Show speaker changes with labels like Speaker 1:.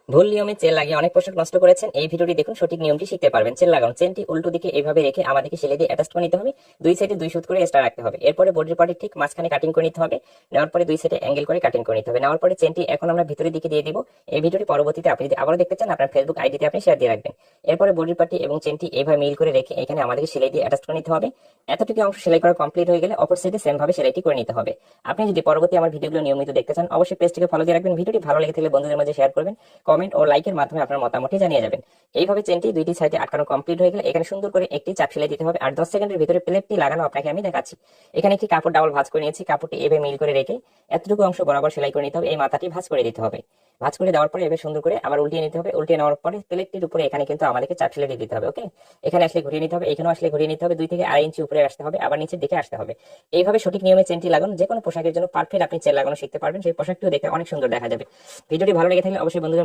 Speaker 1: ভুল নিয়মে চেন লাগিয়ে অনেক পোশাক নষ্ট করেছেন। এই ভিডিওটি দেখুন, সঠিক নিয়মটি শিখতে পারবেন। চেন লাগানো, চেনটি উল্টো দিকে এইভাবে রেখে আমাদেরকে সেলাই দিয়ে অ্যাটাচ করে নিতে হবে। দুই সাইডে দুই সুত করে এক্সট্রা রাখতে হবে। এরপরে বডির পার্টি ঠিক মাঝখানে কাটিং করে নিতে হবে। নেওয়ার পরে দুই সাইডে অ্যাঙ্গেল করে কাটিং করে নিতে হবে। নেওয়ার পরে চেনটি এখন আমরা ভিতরের দিকে দিয়ে দিব। এই ভিডিওটি পরবর্তীতে আপনি যদি আবারও দেখতে চান, আপনার ফেসবুক আইডিতে আপনি শেয়ার দিয়ে রাখবেন। এরপরে বডির পার্টি এবং চেনটি এইভাবে মিল করে রেখে এখানে আমাদেরকে সেলাই দিয়ে অ্যাটাচ করে নিতে হবে। এতটুকু অংশ সেলাই করা কমপ্লিট হয়ে গেলে অপর সাইডে সেম ভাবে সেলাইটি করে নিতে হবে। আপনি যদি পরবর্তী আমার ভিডিওগুলো নিয়মিত দেখতে চান, অবশ্যই পেজটিকে ফলো দিয়ে রাখবেন। ভিডিওটি ভালো লেগে থাকলে বন্ধুদের মাঝে শেয়ার করবেন। কমেন্ট ও লাইকের মাধ্যমে আপনার মতামতটি জানিয়ে যাবেন। এইভাবে চেনটি দুইটি সাইডে আটকানো কমপ্লিট হয়ে গেলে এখানে সুন্দর করে একটি চাপ সেলাই দিতে হবে। আর 10 সেকেন্ডের ভিতরে প্লেটটি লাগানো আপনাকে আমি দেখাচ্ছি। এখানে একটি কাপড় ডাবল ভাঁজ করে নিয়েছি। কাপড়টি এভাবে মিল করে রেখে এতটুকু অংশ বরাবর সেলাই করে নিতে হবে। এই মাথাটি ভাঁজ করে দিতে হবে। ভাঁজ করে দেওয়ার পরে এভাবে সুন্দর করে আবার উল্টিয়ে নিতে হবে। উল্টিয়ে নেওয়ার পরে প্লেটটির উপরে এখানে কিন্তু আমাদেরকে চাপ সেলাই দিয়ে দিতে হবে। ওকে, এখানে আসলে ঘুরিয়ে নিতে হবে, এখানেও আসলে ঘুরিয়ে নিতে হবে। 2 থেকে 2.5 ইঞ্চি উপরে আসতে হবে, আবার নিচের দিকে আসতে হবে। এইভাবে সঠিক নিয়মে চেনটি লাগানো যে কোনো পোশাকের জন্য পারফেক্ট আপনি চেন লাগানো শিখতে পারবেন। সেই পোশাকটিও দেখতে অনেক সুন্দর দেখা যাবে। ভিডিওটি ভালো লেগে থাকলে অবশ্যই বন্ধুদের মাঝে